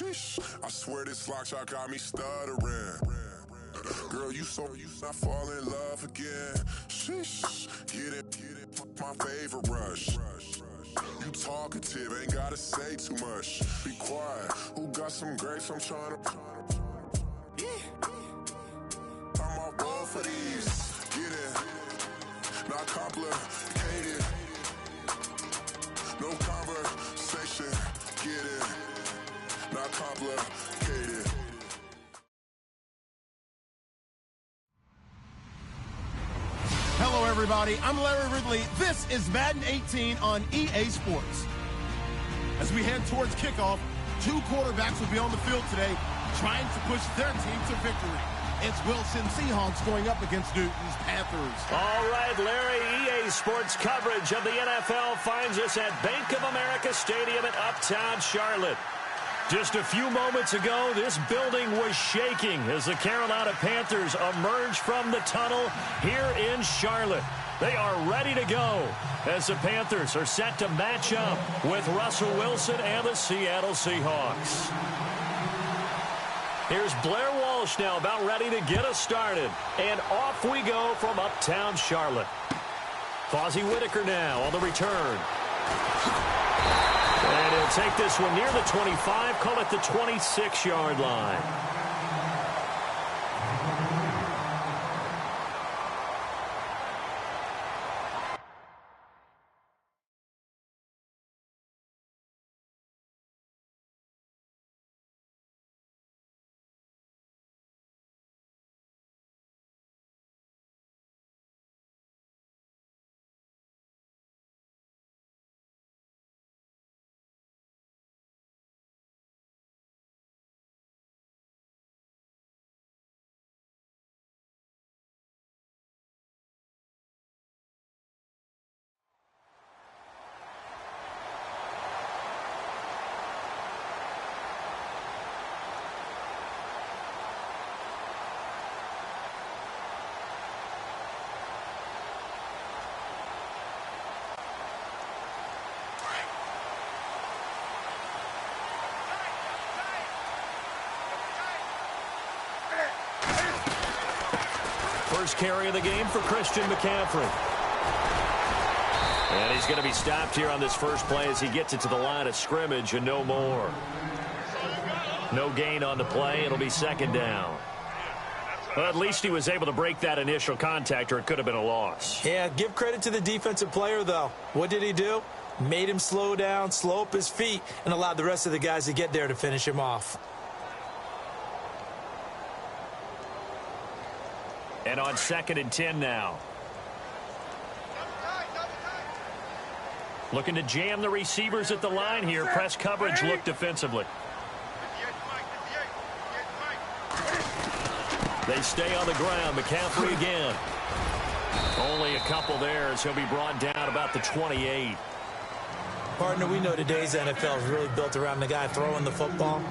Sheesh. I swear this lock shot got me stuttering. Girl, you not fall in love again. Sheesh. Get it, my favorite rush. You talkative, ain't gotta say too much. Be quiet, who got some grapes? I'm trying to. I'm all roll for these. Get it, not complicated. No conversation. Get it, not complicated. Hello, everybody. I'm Larry Ridley. This is Madden 18 on EA Sports. As we head towards kickoff, two quarterbacks will be on the field today trying to push their team to victory. It's Wilson Seahawks going up against Newton's Panthers. All right, Larry, EA Sports coverage of the NFL finds us at Bank of America Stadium in Uptown Charlotte. Just a few moments ago, this building was shaking as the Carolina Panthers emerged from the tunnel here in Charlotte. They are ready to go as the Panthers are set to match up with Russell Wilson and the Seattle Seahawks. Here's Blair Walsh now about ready to get us started. And off we go from Uptown Charlotte. Fozzie Whitaker now on the return. And he'll take this one near the 25, call it the 26-yard line. First carry of the game for Christian McCaffrey. And he's going to be stopped here on this first play as he gets it to the line of scrimmage and no more. No gain on the play. It'll be second down. Well, at least he was able to break that initial contact, or it could have been a loss. Yeah, give credit to the defensive player, though. What did he do? Made him slow down, slow up his feet, and allowed the rest of the guys to get there to finish him off. And on 2nd and 10 now. Looking to jam the receivers at the line here. Press coverage look defensively. They stay on the ground. McCaffrey again. Only a couple there as he'll be brought down about the 28. Partner, we know today's NFL is really built around the guy throwing the football.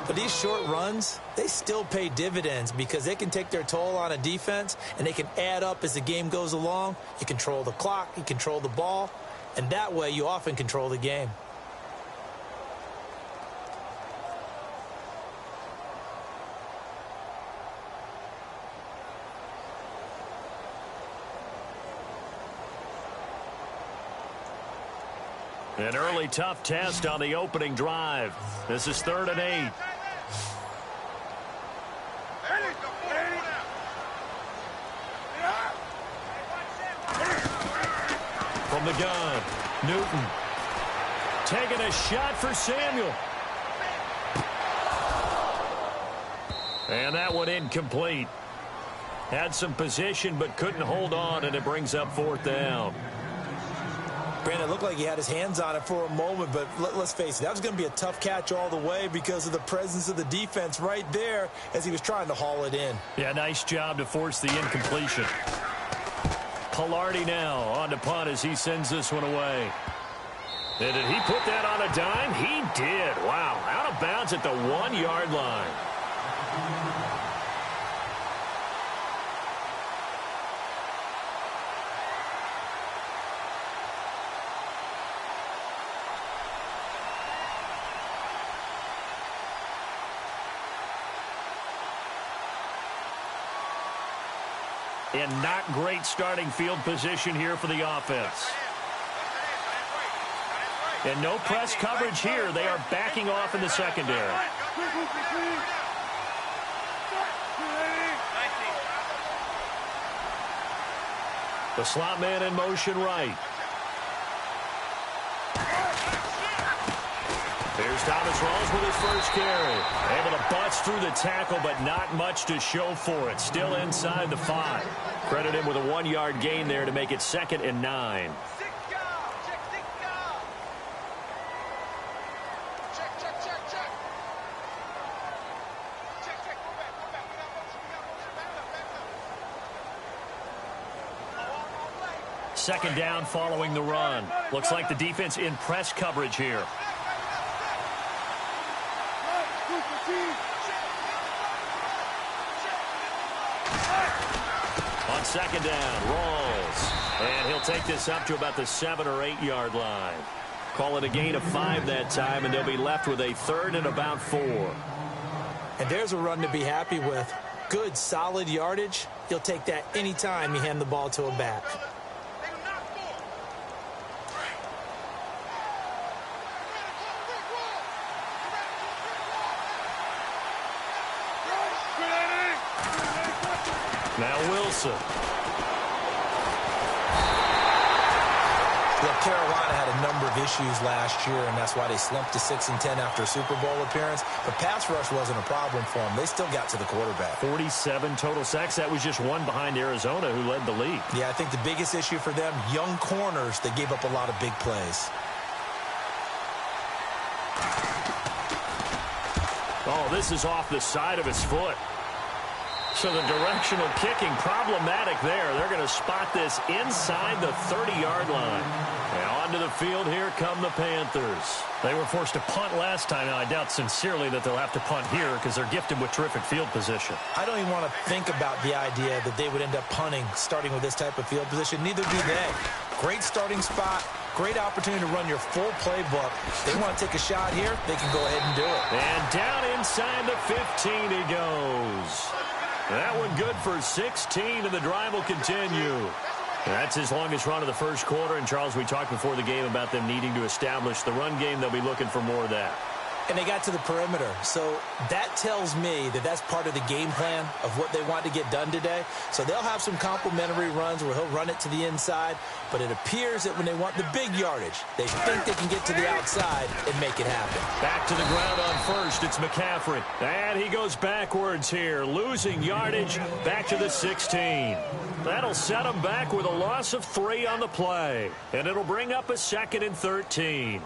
But these short runs, they still pay dividends because they can take their toll on a defense and they can add up as the game goes along. You control the clock, you control the ball, and that way you often control the game. An early tough test on the opening drive. This is 3rd and 8. From the gun, Newton. Taking a shot for Samuel. And that one incomplete. Had some position but couldn't hold on, and it brings up 4th down. Brandon, it looked like he had his hands on it for a moment, but let's face it, that was going to be a tough catch all the way because of the presence of the defense right there as he was trying to haul it in. Yeah, nice job to force the incompletion. Pilardi now on to punt as he sends this one away. And did he put that on a dime? He did. Wow, out of bounds at the 1-yard line. And not great starting field position here for the offense. And no press coverage here. They are backing off in the secondary. The slot man in motion right. Here's Thomas Rawls with his first carry. Able to bust through the tackle, but not much to show for it. Still inside the 5. Credit him with a 1-yard gain there to make it 2nd and 9. Second down following the run. Looks like the defense in press coverage here. On second down, Rawls. And he'll take this up to about the 7 or 8 yard line. Call it a gain of 5 that time, and they'll be left with a 3rd and about 4. And there's a run to be happy with. Good, solid yardage. You'll take that anytime you hand the ball to a back. Now Wilson. Look, Carolina had a number of issues last year, and that's why they slumped to 6-10 after a Super Bowl appearance. But pass rush wasn't a problem for them. They still got to the quarterback. 47 total sacks. That was just one behind Arizona, who led the league. Yeah, I think the biggest issue for them, young corners, they gave up a lot of big plays. Oh, this is off the side of his foot. So the directional kicking problematic there. They're going to spot this inside the 30-yard line. Now onto the field, here come the Panthers. They were forced to punt last time. Now I doubt sincerely that they'll have to punt here because they're gifted with terrific field position. I don't even want to think about the idea that they would end up punting starting with this type of field position. Neither do they. Great starting spot. Great opportunity to run your full playbook. They want to take a shot here, they can go ahead and do it. And down inside the 15 he goes. That one good for 16, and the drive will continue. That's his longest run of the first quarter. And, Charles, we talked before the game about them needing to establish the run game. They'll be looking for more of that. And they got to the perimeter. So that tells me that that's part of the game plan of what they want to get done today. So they'll have some complimentary runs where he'll run it to the inside. But it appears that when they want the big yardage, they think they can get to the outside and make it happen. Back to the ground on first. It's McCaffrey. And he goes backwards here, losing yardage back to the 16. That'll set him back with a loss of 3 on the play. And it'll bring up a 2nd and 13.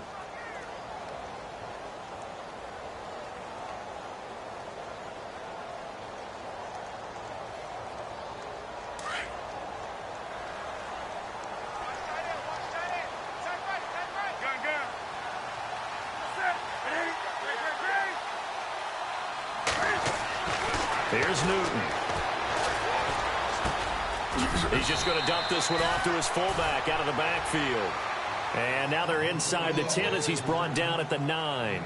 Here's Newton. He's just going to dump this one off to his fullback out of the backfield. And now they're inside the 10 as he's brought down at the 9.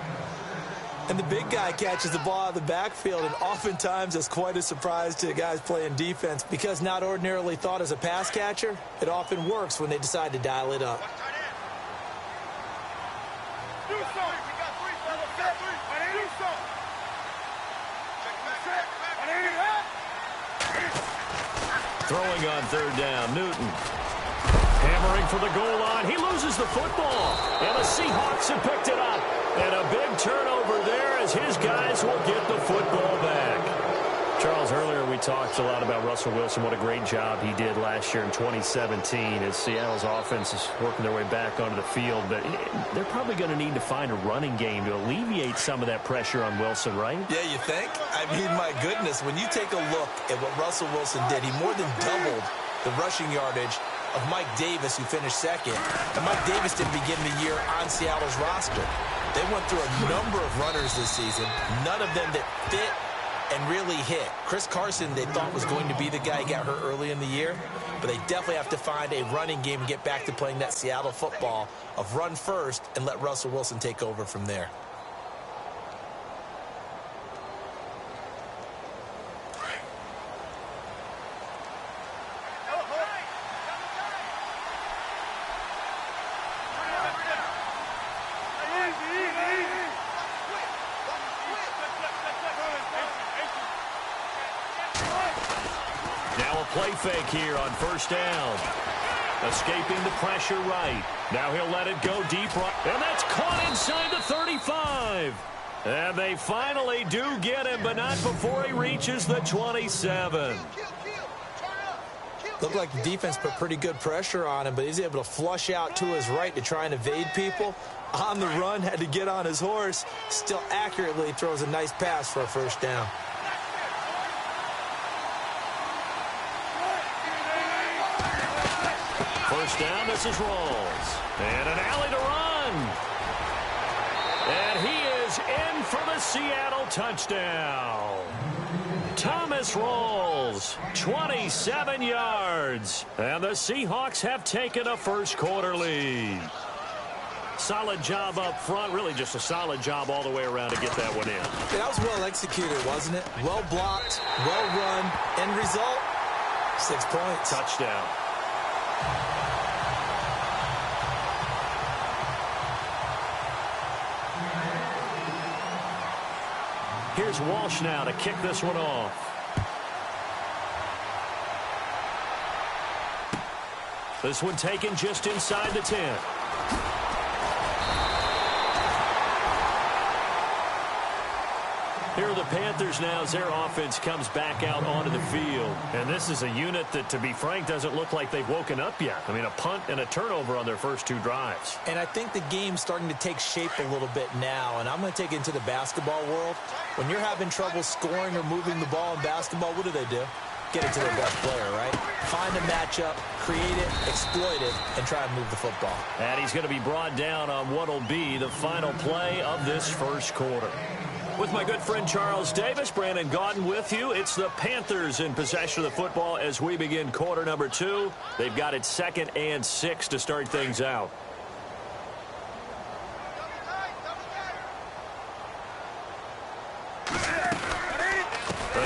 And the big guy catches the ball out of the backfield, and oftentimes it's quite a surprise to guys playing defense because not ordinarily thought as a pass catcher, it often works when they decide to dial it up. Throwing on third down, Newton. Hammering for the goal line. He loses the football. And the Seahawks have picked it up. And a big turnover there as his guys will get the football back. Charles, earlier we talked a lot about Russell Wilson, what a great job he did last year in 2017 as Seattle's offense is working their way back onto the field. But they're probably going to need to find a running game to alleviate some of that pressure on Wilson, right? Yeah, you think? I mean, my goodness, when you take a look at what Russell Wilson did, he more than doubled the rushing yardage of Mike Davis, who finished 2nd. And Mike Davis didn't begin the year on Seattle's roster. They went through a number of runners this season, none of them that fit and really hit. Chris Carson, they thought was going to be the guy who got hurt early in the year, but they definitely have to find a running game and get back to playing that Seattle football of run first and let Russell Wilson take over from there. Now a play fake here on first down. Escaping the pressure right. Now he'll let it go deep right. And that's caught inside the 35. And they finally do get him, but not before he reaches the 27. Looked like the defense put pretty good pressure on him, but he's able to flush out to his right to try and evade people. On the run, had to get on his horse. Still accurately throws a nice pass for a first down. First down, this is Rawls. And an alley to run. And he is in for the Seattle touchdown. Thomas Rawls, 27 yards. And the Seahawks have taken a first quarter lead. Solid job up front. Really just a solid job all the way around to get that one in. Yeah, that was well executed, wasn't it? Well blocked, well run. End result, 6 points. Touchdown. Here's Walsh now to kick this one off. This one taken just inside the 10. Here are the Panthers now as their offense comes back out onto the field. And this is a unit that, to be frank, doesn't look like they've woken up yet. I mean, a punt and a turnover on their first 2 drives. And I think the game's starting to take shape a little bit now. And I'm going to take it into the basketball world. When you're having trouble scoring or moving the ball in basketball, what do? Get it to their best player, right? Find a matchup, create it, exploit it, and try and move the football. And he's going to be brought down on what will be the final play of this first quarter. With my good friend Charles Davis, Brandon Gaudin with you. It's the Panthers in possession of the football as we begin quarter number 2. They've got it 2nd and 6 to start things out.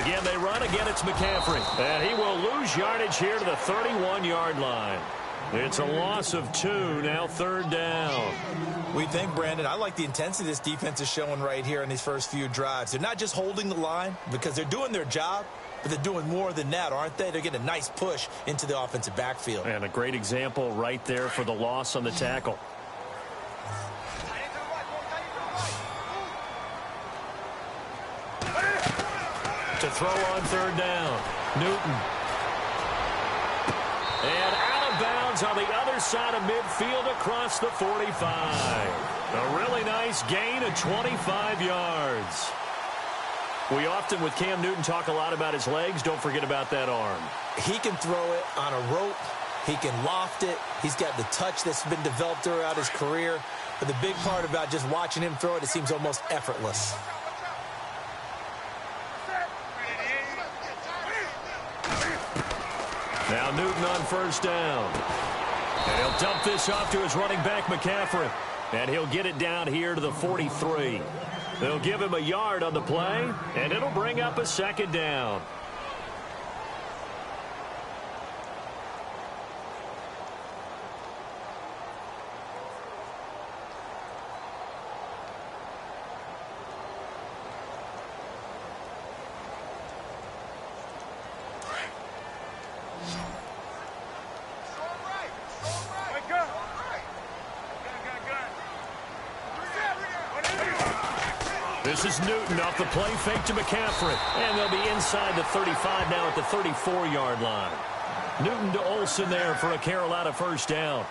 Again, they run. Again, it's McCaffrey. And he will lose yardage here to the 31-yard line. It's a loss of 2, now 3rd down. We think, Brandon, I like the intensity this defense is showing right here in these first few drives. They're not just holding the line because they're doing their job, but they're doing more than that, aren't they? They're getting a nice push into the offensive backfield. And a great example right there for the loss on the tackle. To throw on 3rd down, Newton. And out of bounds on the other side of midfield across the 45. A really nice gain of 25 yards. We often, with Cam Newton, talk a lot about his legs. Don't forget about that arm. He can throw it on a rope. He can loft it. He's got the touch that's been developed throughout his career. But the big part about just watching him throw it, it seems almost effortless. Now Newton on 1st down. And he'll dump this off to his running back, McCaffrey. And he'll get it down here to the 43. They'll give him a yard on the play, and it'll bring up a 2nd down. This is Newton off the play fake to McCaffrey. And they'll be inside the 35 now at the 34-yard line. Newton to Olsen there for a Carolina first down.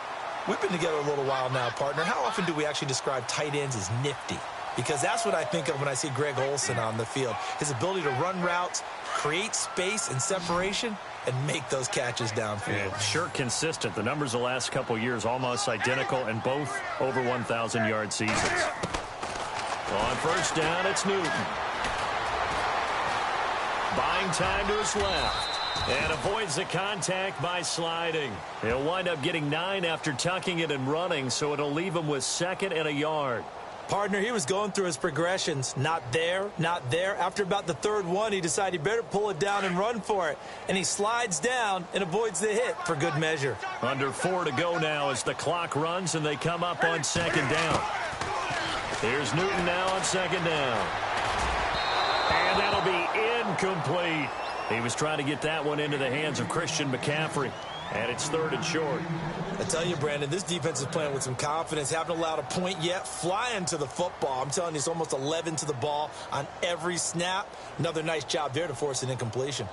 We've been together a little while now, partner. How often do we actually describe tight ends as nifty? Because that's what I think of when I see Greg Olsen on the field. His ability to run routes, create space and separation, and make those catches downfield. Yeah, sure consistent. The numbers the last couple years almost identical, and both over 1,000-yard seasons. On first down, it's Newton. Buying time to his left. And avoids the contact by sliding. He'll wind up getting 9 after tucking it and running, so it'll leave him with 2nd and a yard. Partner, he was going through his progressions. Not there, not there. After about the 3rd one, he decided he better pull it down and run for it. And he slides down and avoids the hit for good measure. Under 4 to go now as the clock runs and they come up on 2nd down. Here's Newton now on 2nd down. And that'll be incomplete. He was trying to get that one into the hands of Christian McCaffrey. And it's 3rd and short. I tell you, Brandon, this defense is playing with some confidence. Haven't allowed a point yet. Flying to the football. I'm telling you, it's almost 11 to the ball on every snap. Another nice job there to force an incompletion.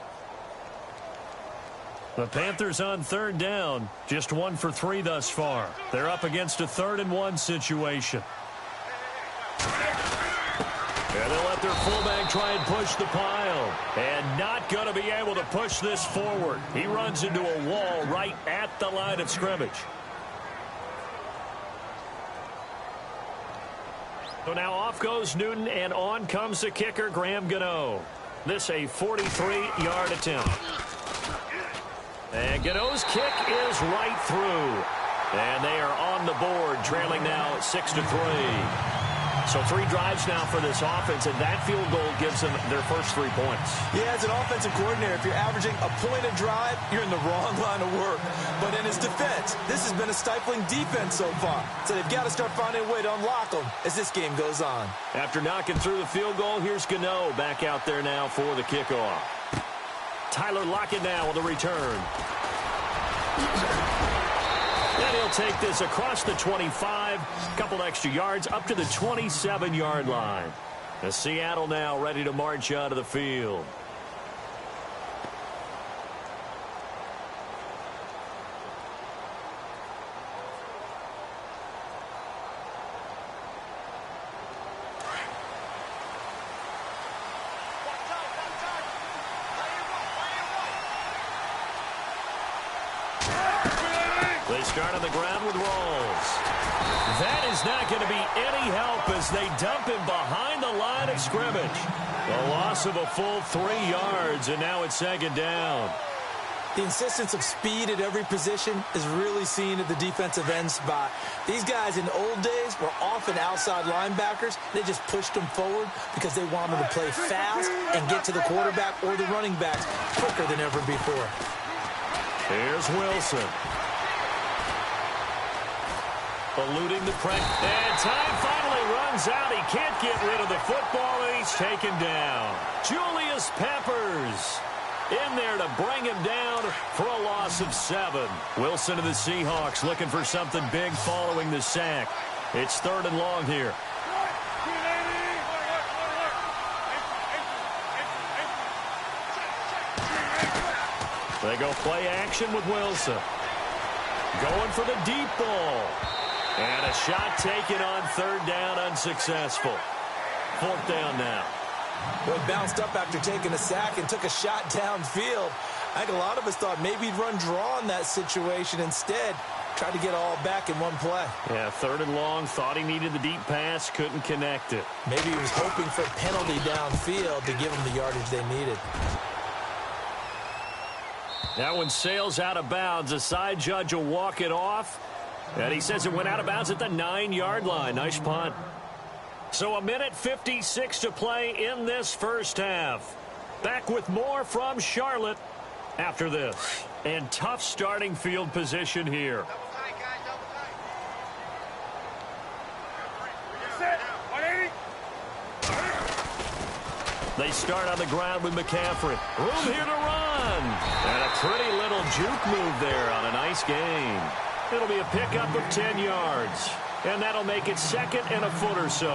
The Panthers on 3rd down. Just 1 for 3 thus far. They're up against a 3rd and 1 situation. And they'll let their fullback try and push the pile. And not going to be able to push this forward. He runs into a wall right at the line of scrimmage. So now off goes Newton, and on comes the kicker, Graham Gano. This a 43-yard attempt. And Gano's kick is right through. And they are on the board, trailing now 6-3. So 3 drives now for this offense, and that field goal gives them their first 3 points. Yeah, as an offensive coordinator, if you're averaging a point a drive, you're in the wrong line of work. But in his defense, this has been a stifling defense so far. So they've got to start finding a way to unlock them as this game goes on. After knocking through the field goal, here's Gano back out there now for the kickoff. Tyler Lockett now with the return. And he'll take this across the 25, a couple extra yards, up to the 27-yard line. As Seattle now ready to march out of the field. They start on the ground with Rawls. That is not going to be any help as they dump him behind the line of scrimmage. A loss of a full 3 yards, and now it's 2nd down. The insistence of speed at every position is really seen at the defensive end spot. These guys in the old days were often outside linebackers. They just pushed them forward because they wanted to play fast and get to the quarterback or the running backs quicker than ever before. Here's Wilson. Eluding the pressure. And time finally runs out. He can't get rid of the football, and he's taken down. Julius Peppers in there to bring him down for a loss of 7. Wilson of the Seahawks looking for something big following the sack. It's 3rd and long here. They go play action with Wilson. Going for the deep ball. And a shot taken on 3rd down, unsuccessful. 4th down now. Well, he bounced up after taking a sack and took a shot downfield. I think a lot of us thought maybe he'd run draw in that situation. Instead, tried to get all back in one play. Yeah, 3rd and long, thought he needed the deep pass, couldn't connect it. Maybe he was hoping for a penalty downfield to give them the yardage they needed. That one sails out of bounds. A side judge will walk it off. And he says it went out of bounds at the 9-yard line. Nice punt. So 1:56 to play in this first half. Back with more from Charlotte after this. And tough starting field position here. They start on the ground with McCaffrey. Room here to run. And a pretty little juke move there on a nice gain. It'll be a pickup of 10 yards. And that'll make it 2nd and a foot or so.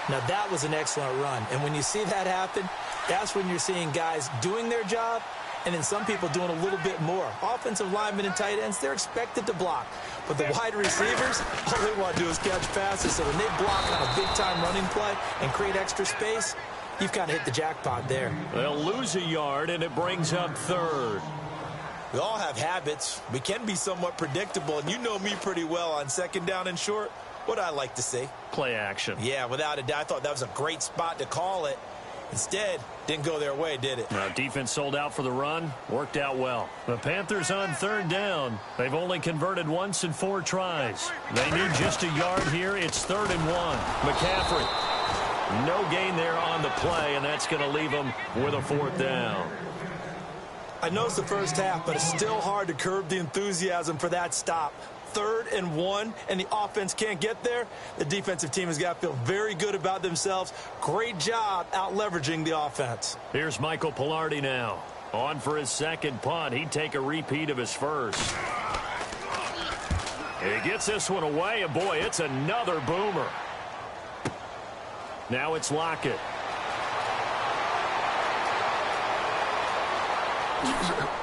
Now, that was an excellent run. And when you see that happen, that's when you're seeing guys doing their job and then some people doing a little bit more. Offensive linemen and tight ends, they're expected to block. But the wide receivers, all they want to do is catch passes. So when they block on a big-time running play and create extra space, you've kind of hit the jackpot there. They'll lose a yard, and it brings up 3rd. We all have habits. We can be somewhat predictable, and you know me pretty well on 2nd down and short. What I like to see? Play action. Yeah, without a doubt. I thought that was a great spot to call it. Instead, didn't go their way, did it? Now, defense sold out for the run. Worked out well. The Panthers on 3rd down. They've only converted once in 4 tries. They need just a yard here. It's 3rd and 1. McCaffrey. No gain there on the play, and that's going to leave them with a 4th down. I know it's the first half, but it's still hard to curb the enthusiasm for that stop. 3rd and 1 and the offense can't get there, the defensive team has got to feel very good about themselves. Great job out leveraging the offense. Here's Michael Pilardi now. On for his second punt. He'd take a repeat of his first. He gets this one away, and boy, it's another boomer. Now it's Lockett.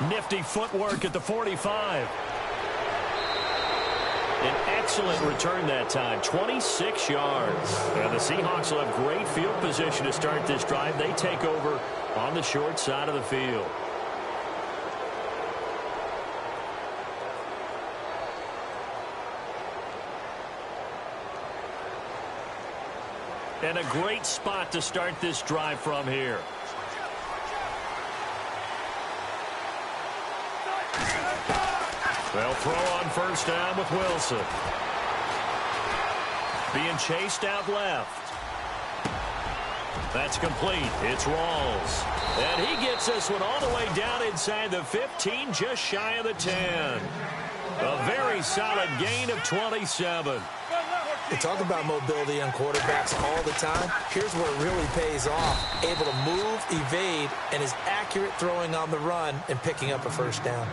Nifty footwork at the 45. An excellent return that time, 26 yards. And the Seahawks will have great field position to start this drive. They take over on the short side of the field. And a great spot to start this drive from here. They'll throw on first down with Wilson. Being chased out left. That's complete. It's Rawls. And he gets this one all the way down inside the 15, just shy of the 10. A very solid gain of 27. We talk about mobility on quarterbacks all the time. Here's where it really pays off. Able to move, evade, and is accurate throwing on the run and picking up a first down.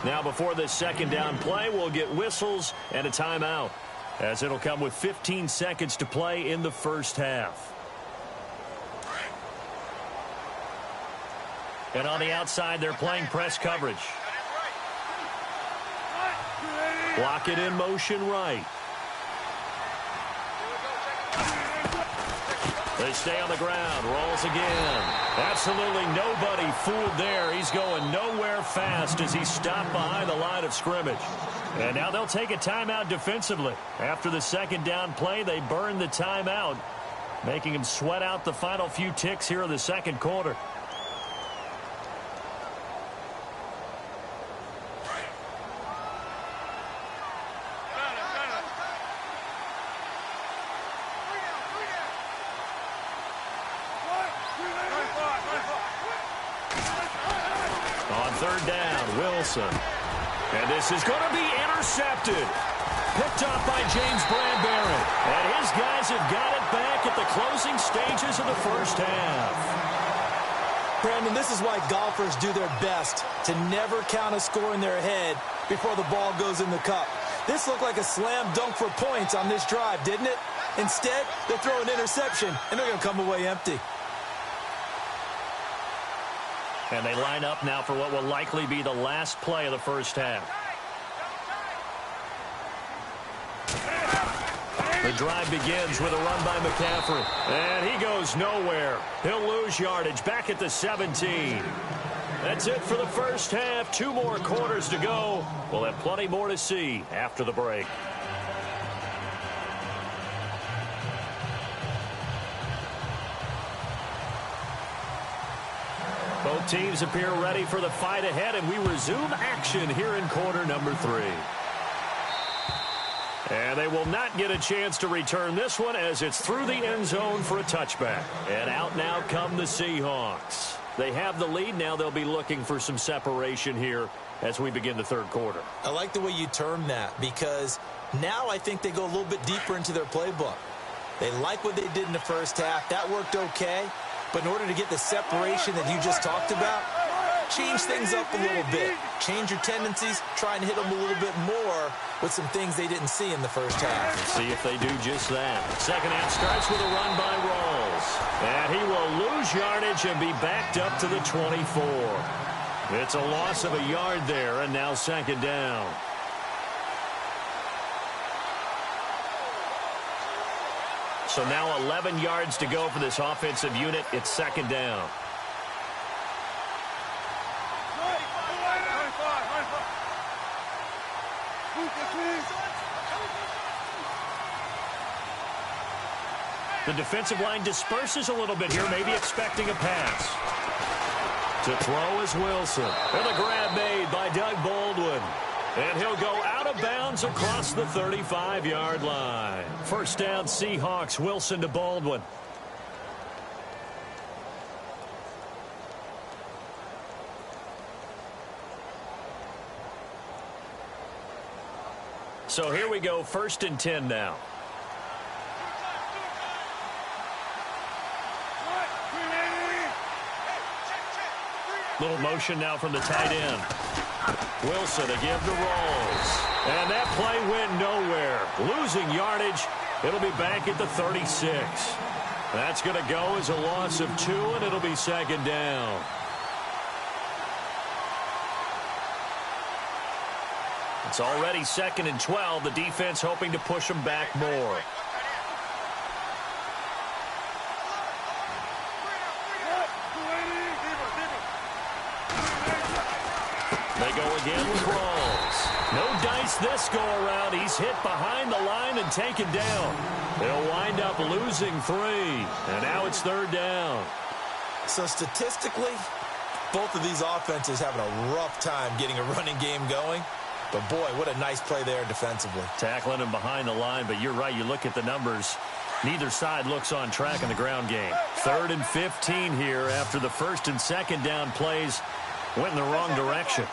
Now before this second down play, we'll get whistles and a timeout, as it'll come with 15 seconds to play in the first half. And on the outside, they're playing press coverage. Lock it in motion right. They stay on the ground. Rolls again. Absolutely nobody fooled there. He's going nowhere fast as he's stopped behind the line of scrimmage. And now they'll take a timeout defensively. After the second down play, they burn the timeout, making him sweat out the final few ticks here in the second quarter. Third down, Wilson. And this is going to be intercepted. Picked off by James Bradbury. And his guys have got it back at the closing stages of the first half. Brandon, this is why golfers do their best to never count a score in their head before the ball goes in the cup. This looked like a slam dunk for points on this drive, didn't it? Instead, they throw an interception, and they're going to come away empty. And they line up now for what will likely be the last play of the first half. The drive begins with a run by McCaffrey. And he goes nowhere. He'll lose yardage back at the 17. That's it for the first half. 2 more quarters to go. We'll have plenty more to see after the break. Both teams appear ready for the fight ahead, and we resume action here in quarter number 3. And they will not get a chance to return this one as it's through the end zone for a touchback. And out now come the Seahawks. They have the lead. Now they'll be looking for some separation here as we begin the third quarter. I like the way you termed that, because now I think they go a little bit deeper into their playbook. They like what they did in the first half. That worked okay. But in order to get the separation that you just talked about, change things up a little bit. Change your tendencies, try and hit them a little bit more with some things they didn't see in the first half. Let's see if they do just that. Second half starts with a run by Rawls. And he will lose yardage and be backed up to the 24. It's a loss of a yard there, and now second down. So now 11 yards to go for this offensive unit. It's second down. The defensive line disperses a little bit here, maybe expecting a pass. To throw is Wilson. And the grab made by Doug Baldwin. And he'll go out of bounds across the 35-yard line. First down, Seahawks. Wilson to Baldwin. So here we go, 1st and 10 now. Little motion now from the tight end. Wilson to give the rolls. And that play went nowhere. Losing yardage. It'll be back at the 36. That's going to go as a loss of 2, and it'll be 2nd down. It's already 2nd and 12. The defense hoping to push them back more. They go again with Rawls. No dice this go around. He's hit behind the line and taken down. They'll wind up losing 3. And now it's 3rd down. So statistically, both of these offenses having a rough time getting a running game going. But, boy, what a nice play there defensively. Tackling him behind the line, but you're right. You look at the numbers. Neither side looks on track in the ground game. 3rd and 15 here after the 1st and 2nd down plays went in the wrong direction.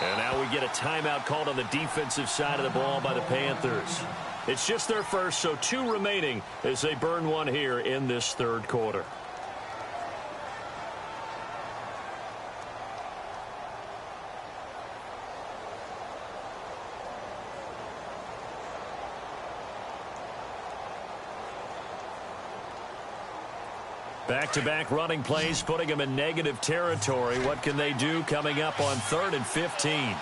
And now we get a timeout called on the defensive side of the ball by the Panthers. It's just their first, so 2 remaining as they burn 1 here in this 3rd quarter. Back-to-back running plays, putting them in negative territory. What can they do coming up on 3rd and 15?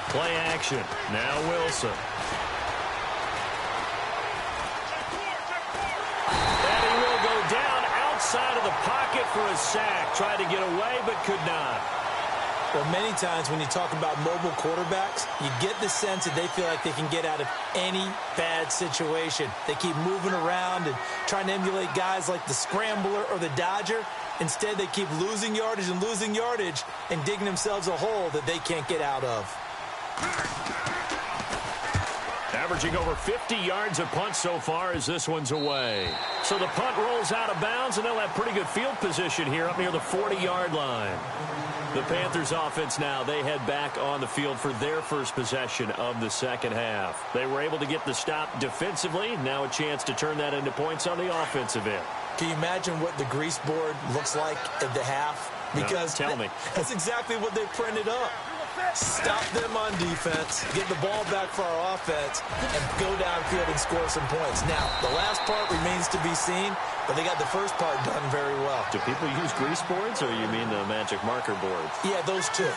Play action. Now Wilson. And he will go down outside of the pocket for a sack. Tried to get away, but could not. Well, many times when you talk about mobile quarterbacks, you get the sense that they feel like they can get out of any bad situation. They keep moving around and trying to emulate guys like the scrambler or the dodger. Instead, they keep losing yardage and digging themselves a hole that they can't get out of. Averaging over 50 yards a punt so far as this one's away. So the punt rolls out of bounds, and they'll have pretty good field position here up near the 40-yard line. The Panthers offense now, they head back on the field for their first possession of the 2nd half. They were able to get the stop defensively. Now a chance to turn that into points on the offensive end. Can you imagine what the grease board looks like at the half? Because no, tell me. That's exactly what they printed up. Stop them on defense, get the ball back for our offense, and go downfield and score some points. Now, the last part remains to be seen, but they got the first part done very well. Do people use grease boards, or you mean the magic marker boards? Yeah, those two.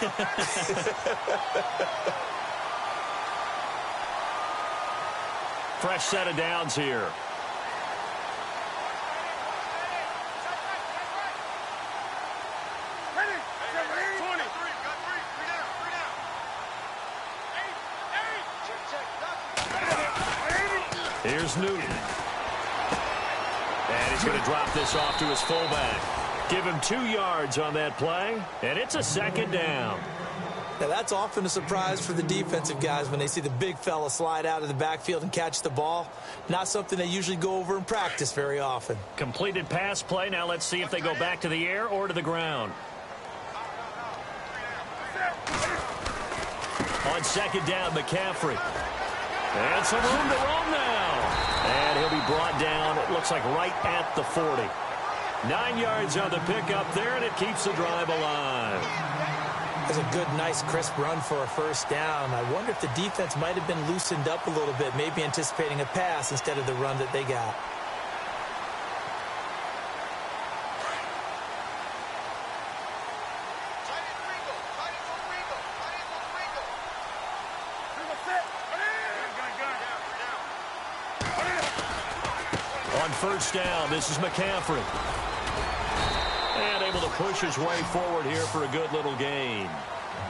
Fresh set of downs here. Here's Newton. And he's going to drop this off to his fullback. Give him 2 yards on that play, and it's a 2nd down. Now, that's often a surprise for the defensive guys when they see the big fella slide out of the backfield and catch the ball. Not something they usually go over in practice very often. Completed pass play. Now let's see if they go back to the air or to the ground. On 2nd down, McCaffrey. And some room to roam now. And he'll be brought down, it looks like right at the 40. 9 yards on the pickup there, and it keeps the drive alive. That's a good, nice, crisp run for a 1st down. I wonder if the defense might have been loosened up a little bit, maybe anticipating a pass instead of the run that they got. On 1st down, this is McCaffrey. And able to push his way forward here for a good little gain.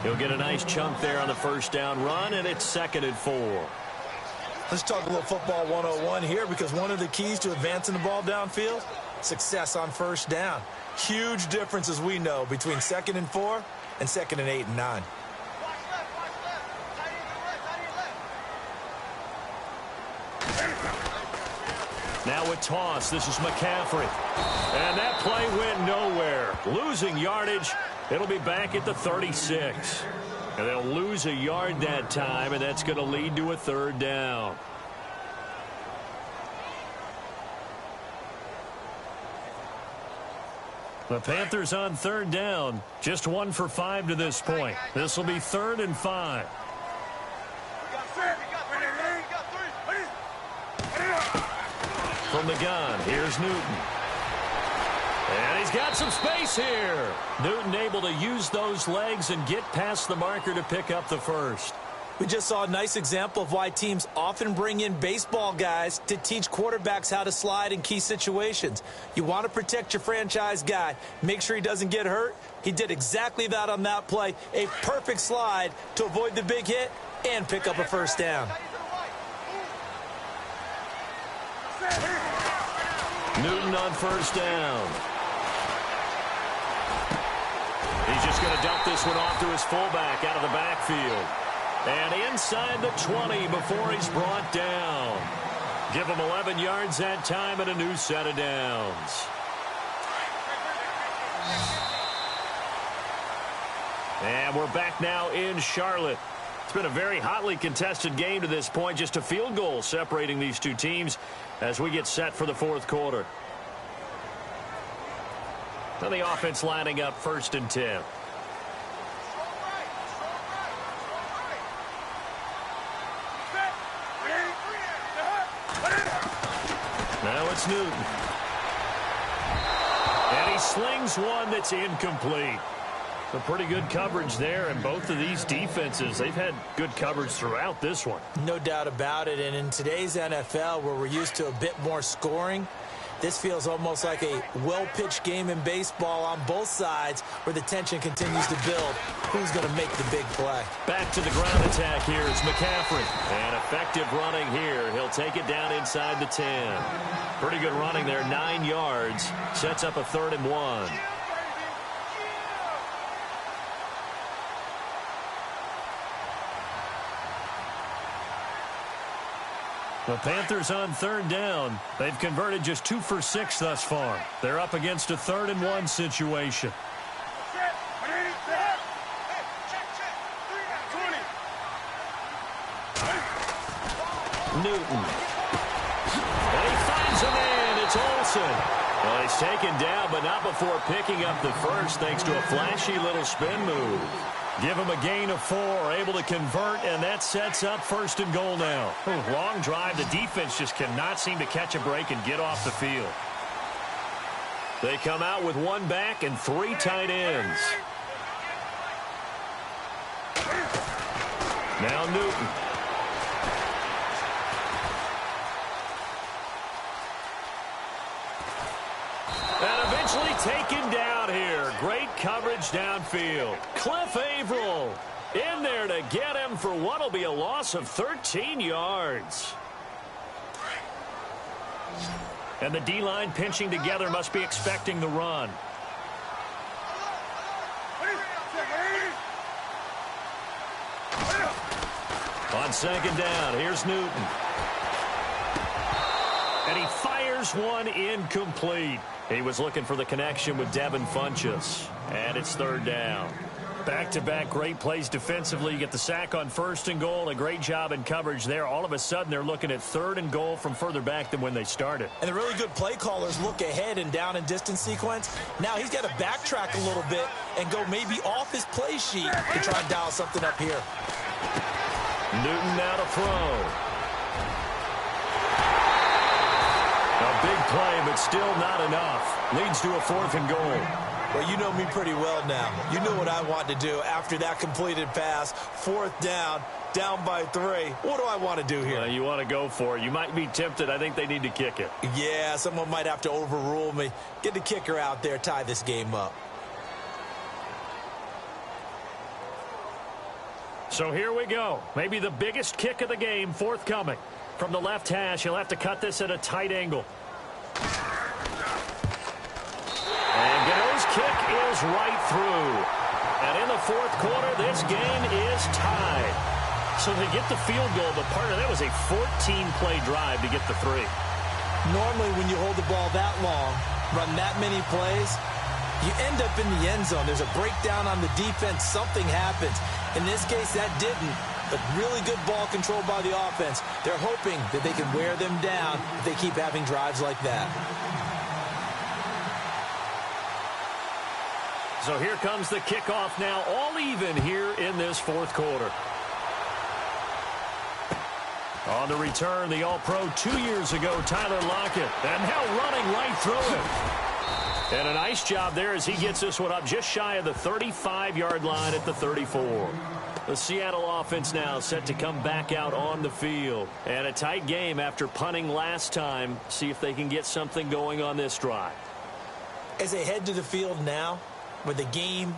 He'll get a nice chunk there on the 1st down run, and it's 2nd and 4. Let's talk a little football 101 here, because one of the keys to advancing the ball downfield, success on 1st down. Huge difference, as we know, between 2nd and 4 and 2nd and 8 and 9. Now a toss. This is McCaffrey. And that play went nowhere. Losing yardage. It'll be back at the 36. And they'll lose a yard that time, and that's going to lead to a third down. The Panthers on third down. Just 1 for 5 to this point. This will be 3rd and 5. From the gun, here's Newton. And he's got some space here. Newton able to use those legs and get past the marker to pick up the first. We just saw a nice example of why teams often bring in baseball guys to teach quarterbacks how to slide in key situations. You want to protect your franchise guy. Make sure he doesn't get hurt. He did exactly that on that play. A perfect slide to avoid the big hit and pick up a first down. Newton on first down. He's just going to dump this one off to his fullback out of the backfield. And inside the 20 before he's brought down. Give him 11 yards that time and a new set of downs. And we're back now in Charlotte. It's been a very hotly contested game to this point. Just a field goal separating these two teams as we get set for the fourth quarter. And the offense lining up 1st and 10. Now it's Newton. And he slings one that's incomplete. A pretty good coverage there, and both of these defenses, they've had good coverage throughout this one. No doubt about it, and in today's NFL, where we're used to a bit more scoring, this feels almost like a well-pitched game in baseball on both sides where the tension continues to build. Who's going to make the big play? Back to the ground attack here. It's McCaffrey. And effective running here. He'll take it down inside the 10. Pretty good running there, 9 yards. Sets up a 3rd and 1. The Panthers on 3rd down. They've converted just 2 for 6 thus far. They're up against a 3rd and 1 situation. Newton. And he finds a man. It's Olsen. Well, he's taken down, but not before picking up the first thanks to a flashy little spin move. Give him a gain of 4, able to convert, and that sets up 1st and goal now. Long drive. The defense just cannot seem to catch a break and get off the field. They come out with 1 back and 3 tight ends. Now Newton. And eventually taken down here. Great coverage downfield. Cliff Averill in there to get him for what will be a loss of 13 yards. And the D-line pinching together, must be expecting the run. On 2nd down, here's Newton. And he fires one incomplete. He was looking for the connection with Devin Funchess. And it's 3rd down. Back-to-back great plays defensively. You get the sack on 1st and goal. A great job in coverage there. All of a sudden, they're looking at 3rd and goal from further back than when they started. And the really good play callers look ahead and down and distance sequence. Now he's got to backtrack a little bit and go maybe off his play sheet to try and dial something up here. Newton now to throw. A big play, but still not enough. Leads to a 4th and goal. Well, you know me pretty well now. You know what I want to do after that completed pass. 4th down, down by 3. What do I want to do here? You want to go for it. You might be tempted. I think they need to kick it. Yeah, someone might have to overrule me. Get the kicker out there, tie this game up. So here we go. Maybe the biggest kick of the game forthcoming. From the left hash, he'll have to cut this at a tight angle. And Gano's kick is right through. And in the 4th quarter, this game is tied. So they get the field goal, but part of that was a 14-play drive to get the 3. Normally, when you hold the ball that long, run that many plays, you end up in the end zone. There's a breakdown on the defense. Something happens. In this case, that didn't. But really good ball control by the offense. They're hoping that they can wear them down if they keep having drives like that. So here comes the kickoff now, all even here in this fourth quarter. On the return, the All-Pro 2 years ago, Tyler Lockett. And now running right through it. And a nice job there as he gets this one up just shy of the 35-yard line at the 34. The Seattle offense now set to come back out on the field. And a tight game after punting last time. See if they can get something going on this drive. As they head to the field now, with the game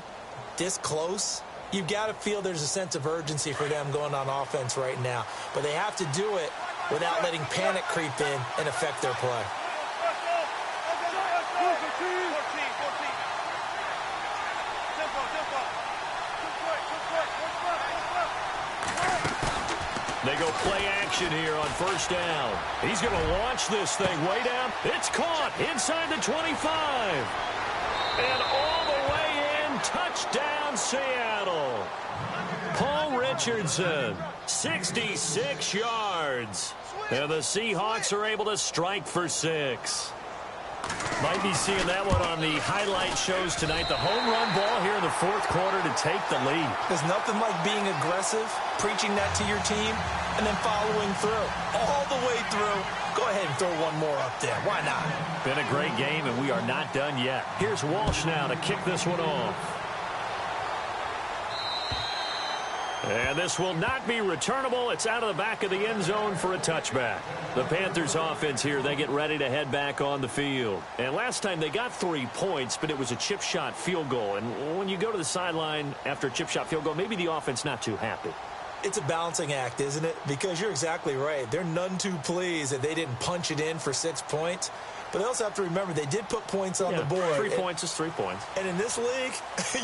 this close, you've got to feel there's a sense of urgency for them going on offense right now. But they have to do it without letting panic creep in and affect their play. They go play action here on first down. He's going to launch this thing way down. It's caught inside the 25. And all the way in, touchdown Seattle. Paul Richardson, 66 yards. And the Seahawks are able to strike for 6. Might be seeing that one on the highlight shows tonight. The home run ball here in the fourth quarter to take the lead. There's nothing like being aggressive, preaching that to your team, and then following through. All the way through. Go ahead and throw one more up there. Why not? Been a great game, and we are not done yet. Here's Walsh now to kick this one off. And this will not be returnable. It's out of the back of the end zone for a touchback. The Panthers offense here, they get ready to head back on the field. And last time they got 3 points, but it was a chip shot field goal. And when you go to the sideline after a chip shot field goal, maybe the offense not too happy. It's a balancing act, isn't it? Because you're exactly right. They're none too pleased that they didn't punch it in for 6 points. But they also have to remember they did put points on the board. 3 points is 3 points. And in this league,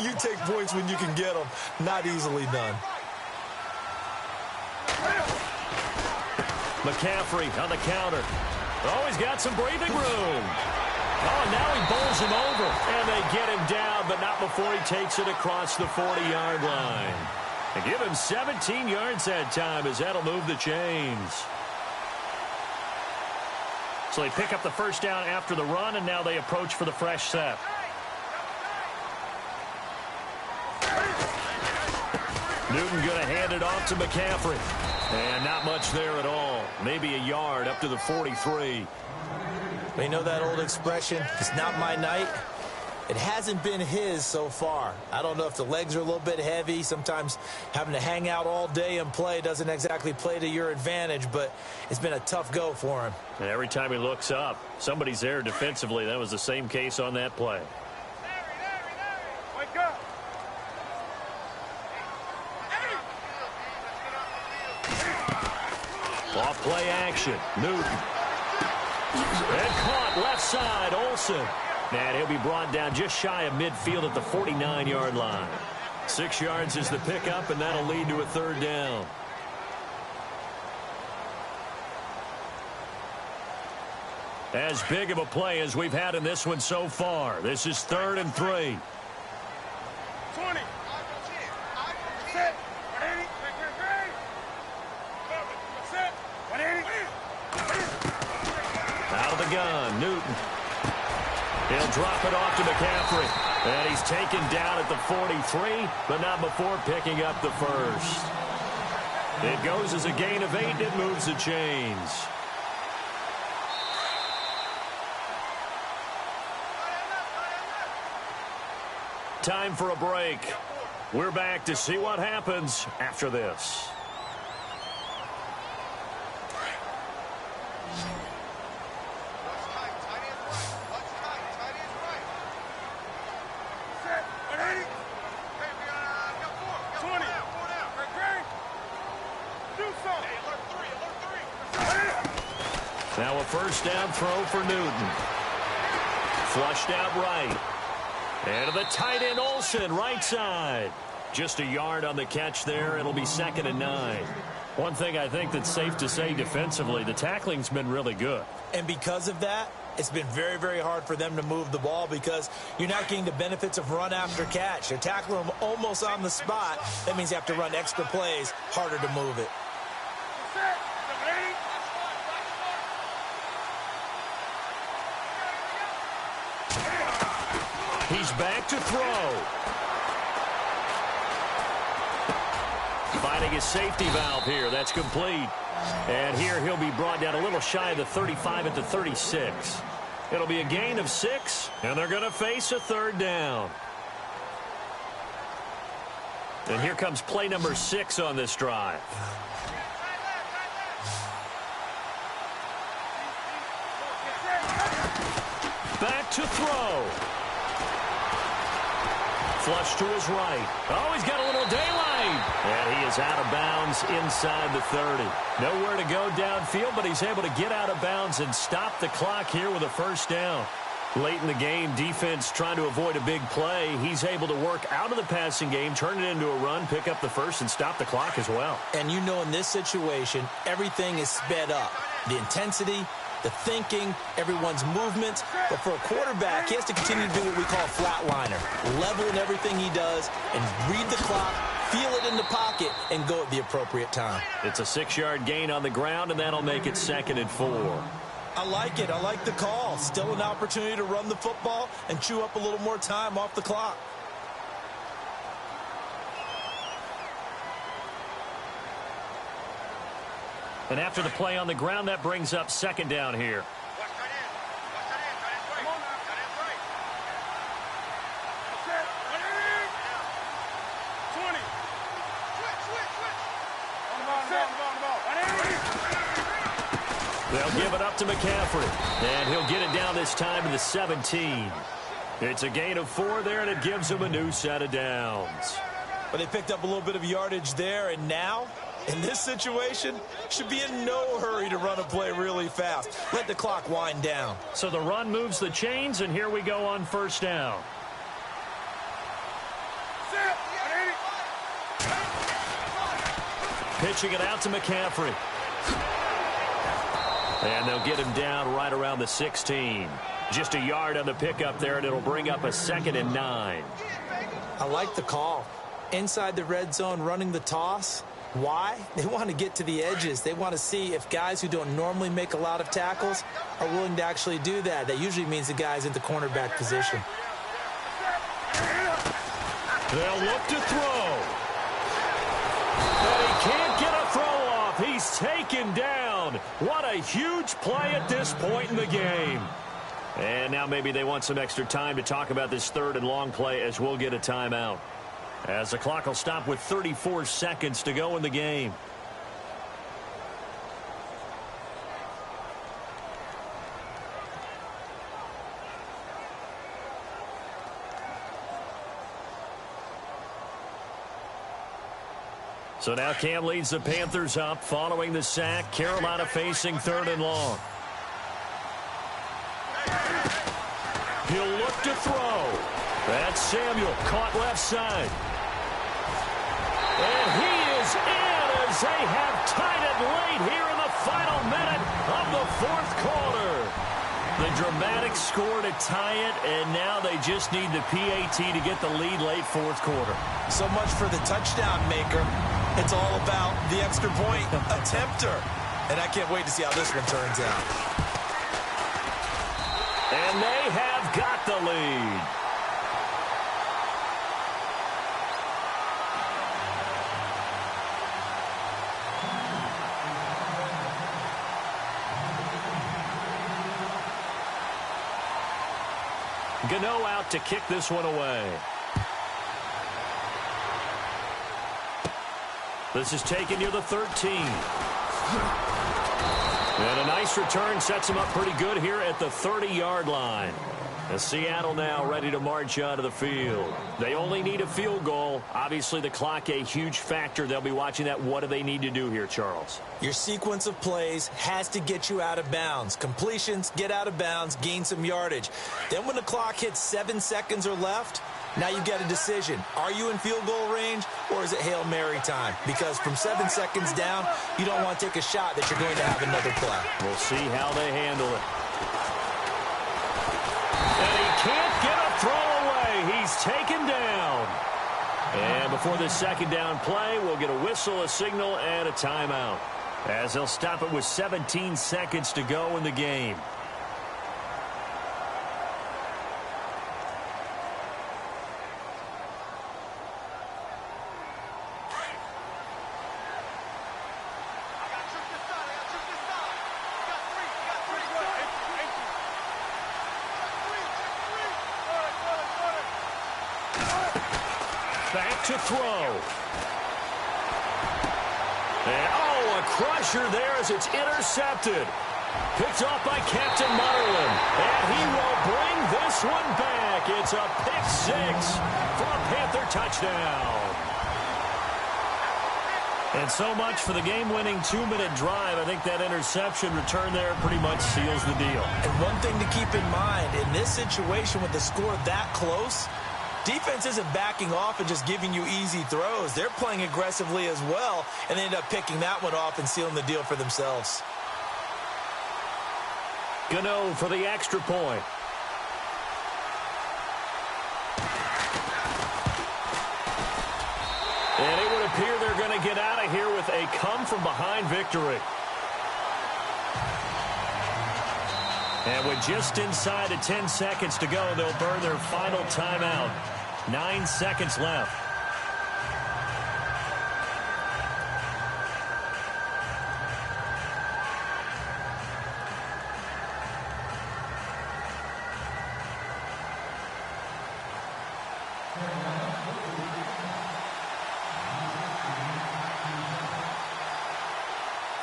you take points when you can get them. Not easily done. McCaffrey on the counter. Oh, he's got some breathing room. Oh, and now he bowls him over. And they get him down, but not before he takes it across the 40-yard line. And give him 17 yards that time as that'll move the chains. So they pick up the first down after the run, and now they approach for the fresh set. Newton going to hand it off to McCaffrey. And not much there at all. Maybe a yard up to the 43. They know that old expression, it's not my night. It hasn't been his so far. I don't know if the legs are a little bit heavy. Sometimes having to hang out all day and play doesn't exactly play to your advantage, but it's been a tough go for him. And every time he looks up, somebody's there defensively. That was the same case on that play. Wake up. Off play action. Newton. And caught left side. Olsen. And he'll be brought down just shy of midfield at the 49-yard line. 6 yards is the pickup, and that'll lead to a third down. As big of a play as we've had in this one so far. This is 3rd and 3. 20. Set. 180. Set. 180. Out of the gun. Newton. He'll drop it off to McCaffrey. And he's taken down at the 43, but not before picking up the first. It goes as a gain of 8. It moves the chains. Time for a break. We're back to see what happens after this. Now a first down throw for Newton. Flushed out right. And to the tight end, Olsen, right side. Just a yard on the catch there. It'll be 2nd and 9. One thing I think that's safe to say defensively, the tackling's been really good. And because of that, it's been very, very hard for them to move the ball because you're not getting the benefits of run after catch. They're tackling them almost on the spot. That means you have to run extra plays, harder to move it. He's back to throw. Finding his safety valve here. That's complete. And here he'll be brought down a little shy of the 35 at the 36. It'll be a gain of 6, and they're going to face a third down. And here comes play number 6 on this drive. Back to throw. Flush to his right. Oh, he's got a little daylight. And he is out of bounds inside the 30. Nowhere to go downfield, but he's able to get out of bounds and stop the clock here with a first down. Late in the game, defense trying to avoid a big play. He's able to work out of the passing game, turn it into a run, pick up the first, and stop the clock as well. And you know in this situation, everything is sped up. The intensity, the thinking, everyone's movements. But for a quarterback, he has to continue to do what we call a flatliner. Level in everything he does and read the clock, feel it in the pocket, and go at the appropriate time. It's a 6-yard gain on the ground, and that'll make it 2nd and 4. I like it. I like the call. Still an opportunity to run the football and chew up a little more time off the clock. And after the play on the ground, that brings up 2nd down here. They'll give it up to McCaffrey. And he'll get it down this time to the 17. It's a gain of 4 there, and it gives him a new set of downs. But they picked up a little bit of yardage there, and now, in this situation, should be in no hurry to run a play really fast. Let the clock wind down. So the run moves the chains, and here we go on first down. Pitching it out to McCaffrey. And they'll get him down right around the 16. Just a yard on the pickup there, and it'll bring up a 2nd and 9. I like the call. Inside the red zone, running the toss. Why? They want to get to the edges. They want to see if guys who don't normally make a lot of tackles are willing to actually do that. That usually means the guy's in the cornerback position. They'll look to throw. And he can't get a throw off. He's taken down. What a huge play at this point in the game. And now maybe they want some extra time to talk about this 3rd and long play as we'll get a timeout. As the clock will stop with 34 seconds to go in the game. So now Cam leads the Panthers up following the sack. Carolina facing 3rd and long. He'll look to throw. That's Samuel, caught left side. And he is in as they have tied it late here in the final minute of the 4th quarter. The dramatic score to tie it, and now they just need the PAT to get the lead late 4th quarter. So much for the touchdown maker. It's all about the extra point attempter. And I can't wait to see how this one turns out. And they have got the lead. Gano out to kick this one away. This is taken near the 13. And a nice return sets him up pretty good here at the 30-yard line. And Seattle now ready to march out of the field. They only need a field goal. Obviously, the clock a huge factor. They'll be watching that. What do they need to do here, Charles? Your sequence of plays has to get you out of bounds. Completions, get out of bounds, gain some yardage. Then when the clock hits 7 seconds or left, Now you get a decision. Are you in field goal range, or is it Hail Mary time? Because from 7 seconds down, you don't want to take a shot that you're going to have another play. We'll see how they handle it. And he can't get a throw away. He's taken down. And before this second down play, we'll get a whistle, a signal, and a timeout, as they'll stop it with 17 seconds to go in the game. Back to throw. And, a crusher there as it's intercepted. Picked off by Captain Mutterland. And he will bring this one back. It's a pick six for a Panther touchdown. And so much for the game-winning 2-minute drive. I think that interception return there pretty much seals the deal. And one thing to keep in mind, in this situation with the score that close, defense isn't backing off and just giving you easy throws. They're playing aggressively as well, and they end up picking that one off and sealing the deal for themselves. Gano for the extra point. And it would appear they're going to get out of here with a come-from-behind victory. And with just inside of 10 seconds to go, they'll burn their final timeout. 9 seconds left.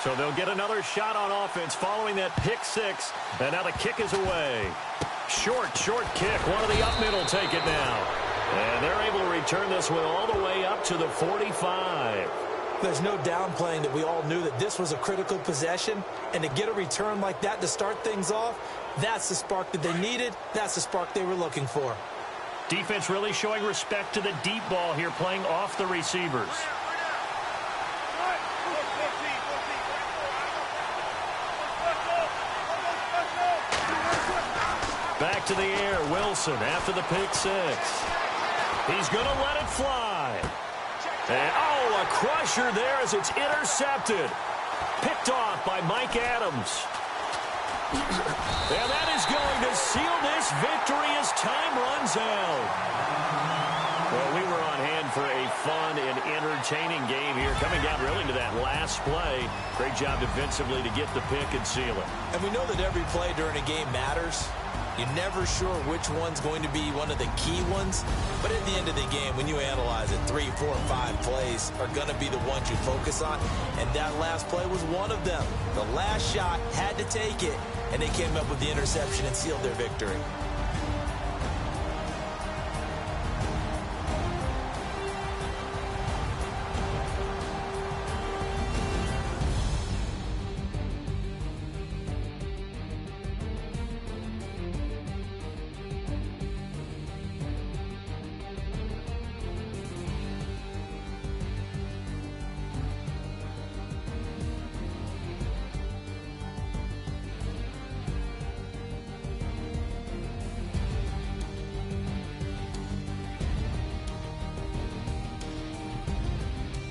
So they'll get another shot on offense following that pick six. And now the kick is away. Short kick. One of the up middle take it now. And they're able to return this one all the way up to the 45. There's no downplaying that we all knew that this was a critical possession. And to get a return like that to start things off, that's the spark that they needed. That's the spark they were looking for. Defense really showing respect to the deep ball here, playing off the receivers. Back to the air, Wilson after the pick six. He's going to let it fly. And, a crusher there as it's intercepted. Picked off by Mike Adams. And that is going to seal this victory as time runs out. Well, we were on hand for a fun and entertaining game here, coming down really to that last play. Great job defensively to get the pick and seal it. And we know that every play during a game matters. You're never sure which one's going to be one of the key ones. But at the end of the game, when you analyze it, 3, 4, 5 plays are going to be the ones you focus on. And that last play was one of them. The last shot had to take it, and they came up with the interception and sealed their victory.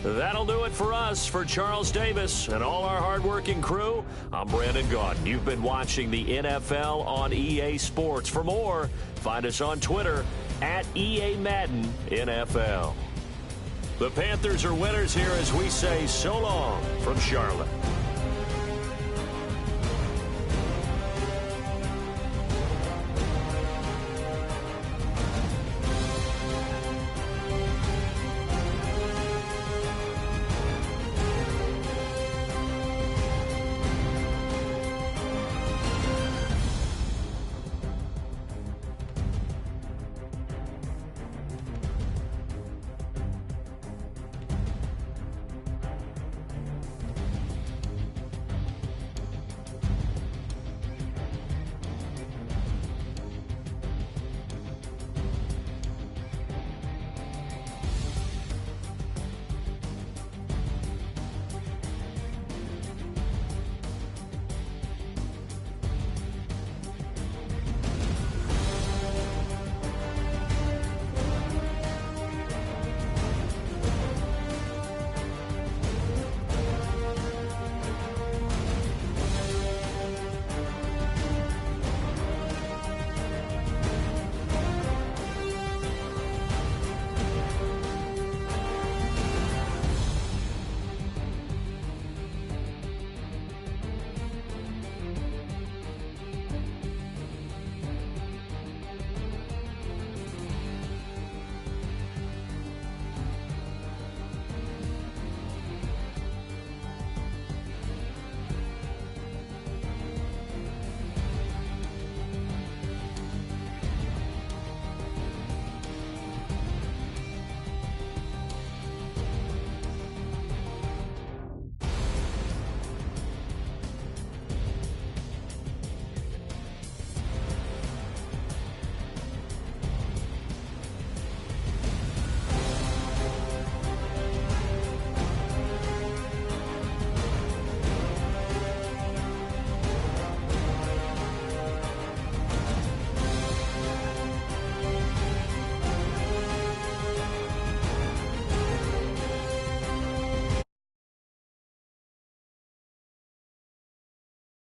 That'll do it for us. For Charles Davis and all our hardworking crew, I'm Brandon Gaudin. You've been watching the NFL on EA Sports. For more, find us on Twitter at EA Madden NFL. The Panthers are winners here as we say so long from Charlotte.